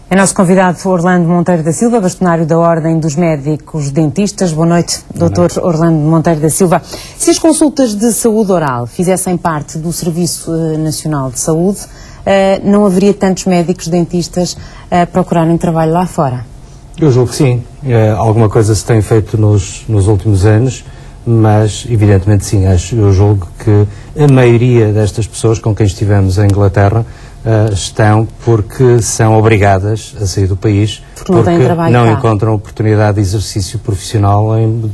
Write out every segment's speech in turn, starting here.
É nosso convidado Orlando Monteiro da Silva, bastonário da Ordem dos Médicos Dentistas. Boa noite, Dr. Orlando Monteiro da Silva. Se as consultas de saúde oral fizessem parte do Serviço Nacional de Saúde, não haveria tantos médicos dentistas a procurarem trabalho lá fora? Eu julgo que sim. Alguma coisa se tem feito nos últimos anos, mas evidentemente sim. Eu julgo que a maioria destas pessoas com quem estivemos em Inglaterra estão porque são obrigadas a sair do país, porque não encontram oportunidade de exercício profissional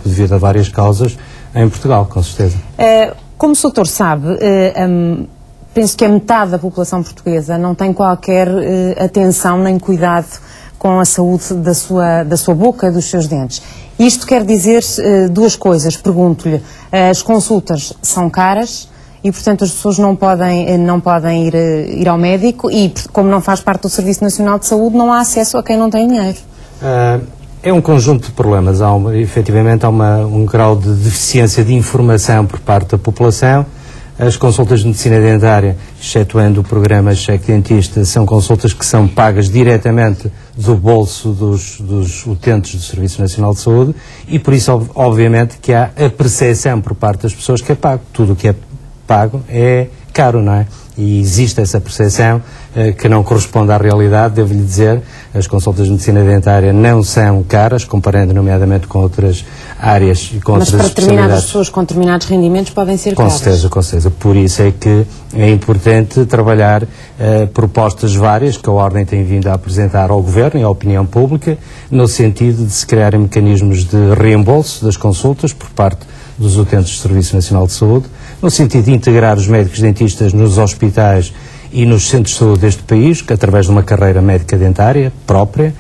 devido a várias causas em Portugal, com certeza. Como o doutor sabe, penso que a metade da população portuguesa não tem qualquer atenção nem cuidado com a saúde da sua boca e dos seus dentes. Isto quer dizer duas coisas. Pergunto-lhe, as consultas são caras e, portanto, as pessoas não podem ir ao médico e, como não faz parte do Serviço Nacional de Saúde, não há acesso a quem não tem dinheiro. É um conjunto de problemas. Efetivamente há um grau de deficiência de informação por parte da população. As consultas de medicina dentária, excetuando o programa Cheque Dentista, são consultas que são pagas diretamente do bolso dos utentes do Serviço Nacional de Saúde e por isso, obviamente, que há a percepção por parte das pessoas que é pago. Tudo o que é pago é caro, não é? E existe essa percepção que não corresponde à realidade. Devo-lhe dizer, as consultas de medicina dentária não são caras, comparando nomeadamente com outras áreas e com outras especialidades. Mas para determinadas pessoas com determinados rendimentos podem ser caras. Com certeza. Por isso é que é importante trabalhar propostas várias que a Ordem tem vindo a apresentar ao Governo e à opinião pública, no sentido de se criarem mecanismos de reembolso das consultas por parte dos utentes do Serviço Nacional de Saúde, no sentido de integrar os médicos dentistas nos hospitais e nos centros de saúde deste país, através de uma carreira médica dentária própria,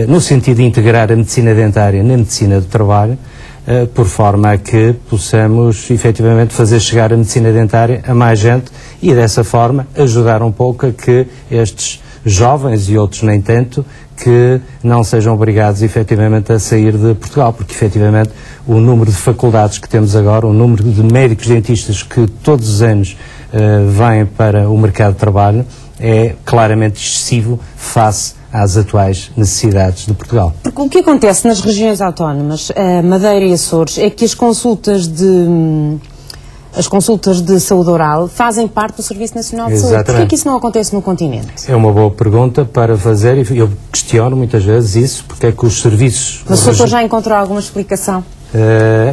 no sentido de integrar a medicina dentária na medicina do trabalho, por forma a que possamos efetivamente fazer chegar a medicina dentária a mais gente e dessa forma ajudar um pouco a que estes jovens e outros nem tanto, que não sejam obrigados efetivamente a sair de Portugal, porque efetivamente o número de faculdades que temos agora, o número de médicos dentistas que todos os anos vêm para o mercado de trabalho é claramente excessivo face às atuais necessidades de Portugal. Porque o que acontece nas regiões autónomas, Madeira e Açores, é que as consultas de saúde oral fazem parte do Serviço Nacional de Saúde. Porquê que isso não acontece no continente? É uma boa pergunta para fazer e eu questiono muitas vezes isso, porque é que os serviços... Mas o doutor já encontrou alguma explicação?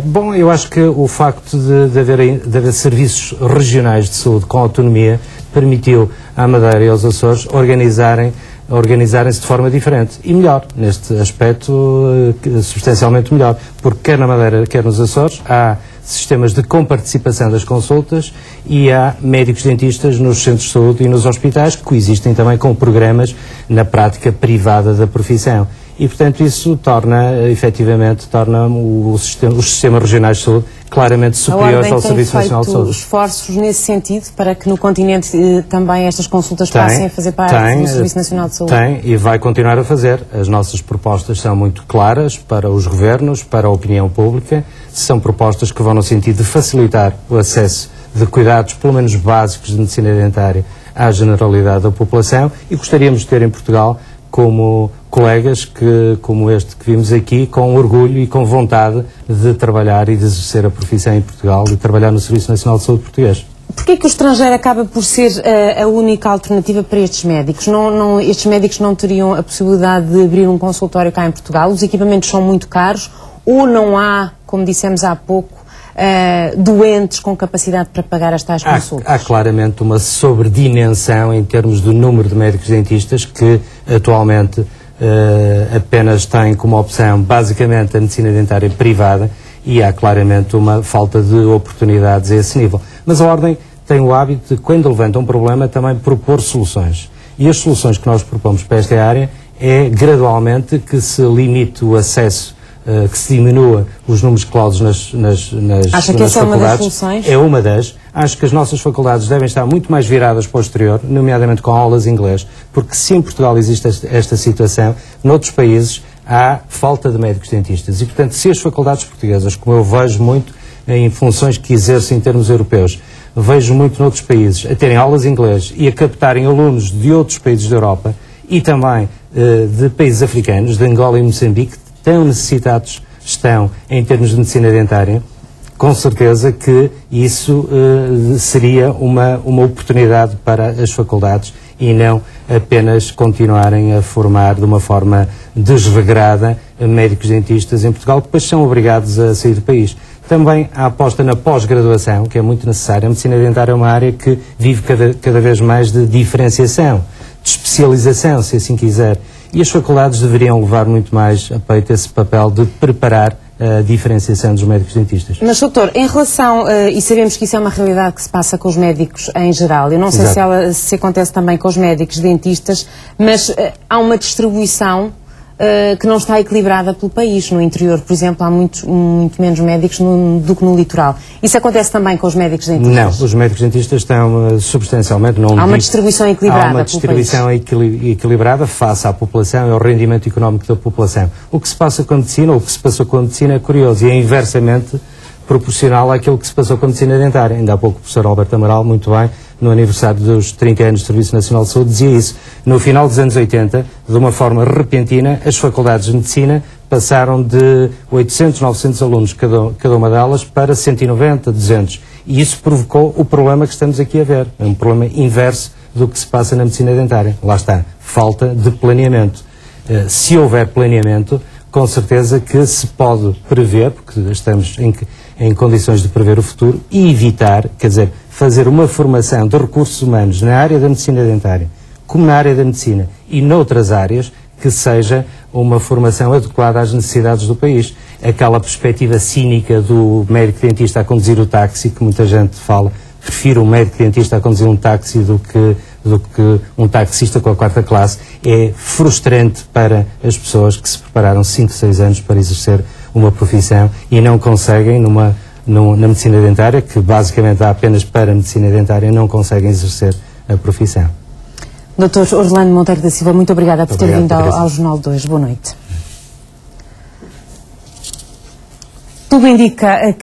Bom, eu acho que o facto de haver serviços regionais de saúde com autonomia permitiu à Madeira e aos Açores organizarem-se de forma diferente e melhor, neste aspecto substancialmente melhor, porque quer na Madeira quer nos Açores há sistemas de comparticipação das consultas e há médicos dentistas nos centros de saúde e nos hospitais que coexistem também com programas na prática privada da profissão. E, portanto, isso efetivamente torna os sistemas regionais de saúde claramente superiores ao Serviço Nacional de Saúde. Tem feito esforços nesse sentido para que no continente também estas consultas passem a fazer parte do Serviço Nacional de Saúde? Tem e vai continuar a fazer. As nossas propostas são muito claras para os governos, para a opinião pública. São propostas que vão no sentido de facilitar o acesso de cuidados, pelo menos básicos, de medicina dentária à generalidade da população e gostaríamos de ter em Portugal como colegas como este que vimos aqui, com orgulho e com vontade de trabalhar e de exercer a profissão em Portugal e trabalhar no Serviço Nacional de Saúde português. Porquê que o estrangeiro acaba por ser a única alternativa para estes médicos? Estes médicos não teriam a possibilidade de abrir um consultório cá em Portugal? Os equipamentos são muito caros ou não há, como dissemos há pouco, doentes com capacidade para pagar as tais consultas? Há claramente uma sobredimensão em termos do número de médicos dentistas que atualmente apenas têm como opção basicamente a medicina dentária privada e há claramente uma falta de oportunidades a esse nível. Mas a Ordem tem o hábito de, quando levanta um problema, também propor soluções. E as soluções que nós propomos para esta área é gradualmente que se limite o acesso, que se diminua os números de clausos nas Acha que essa faculdades. É uma das soluções? É uma das. Acho que as nossas faculdades devem estar muito mais viradas para o exterior, nomeadamente com aulas de inglês, porque se em Portugal existe esta situação, noutros países há falta de médicos dentistas. E, portanto, se as faculdades portuguesas, como eu vejo muito em funções que exerço em termos europeus, vejo muito noutros países, a terem aulas de inglês e a captarem alunos de outros países da Europa, e também de países africanos, de Angola e Moçambique, tão necessitados estão em termos de medicina dentária, com certeza que isso seria uma oportunidade para as faculdades e não apenas continuarem a formar de uma forma desregrada médicos dentistas em Portugal, que depois são obrigados a sair do país. Também a aposta na pós-graduação, que é muito necessária. A medicina dentária é uma área que vive cada vez mais de diferenciação, de especialização, se assim quiser. E as faculdades deveriam levar muito mais a peito esse papel de preparar a diferenciação dos médicos dentistas. Mas, doutor, em relação, e sabemos que isso é uma realidade que se passa com os médicos em geral, eu não sei se acontece também com os médicos dentistas, mas há uma distribuição que não está equilibrada pelo país. No interior, por exemplo, há muito menos médicos do que no litoral. Isso acontece também com os médicos dentistas? Não, os médicos dentistas estão substancialmente... Há uma distribuição equilibrada pelo país? Há uma distribuição equilibrada face à população e ao rendimento económico da população. O que se passa com a medicina, ou o que se passou com a medicina é curioso e é inversamente proporcional àquilo que se passou com a medicina dentária. Ainda há pouco o professor Alberto Amaral, muito bem, no aniversário dos 30 anos de Serviço Nacional de Saúde, dizia isso. No final dos anos 80, de uma forma repentina, as faculdades de medicina passaram de 800, 900 alunos cada uma delas para 190, 200. E isso provocou o problema que estamos aqui a ver. É um problema inverso do que se passa na medicina dentária. Lá está, falta de planeamento. Se houver planeamento, com certeza que se pode prever, porque estamos em condições de prever o futuro, e evitar, quer dizer, fazer uma formação de recursos humanos na área da medicina dentária, como na área da medicina e noutras áreas, que seja uma formação adequada às necessidades do país. Aquela perspectiva cínica do médico dentista a conduzir o táxi, que muita gente fala, prefiro um médico dentista a conduzir um táxi do que um taxista com a 4ª classe, é frustrante para as pessoas que se prepararam 5, 6 anos para exercer uma profissão e não conseguem, na medicina dentária, que basicamente há apenas para a medicina dentária, não conseguem exercer a profissão. Dr. Orlando Monteiro da Silva, muito obrigada por ter vindo ao Jornal de hoje. Boa noite. Tudo indica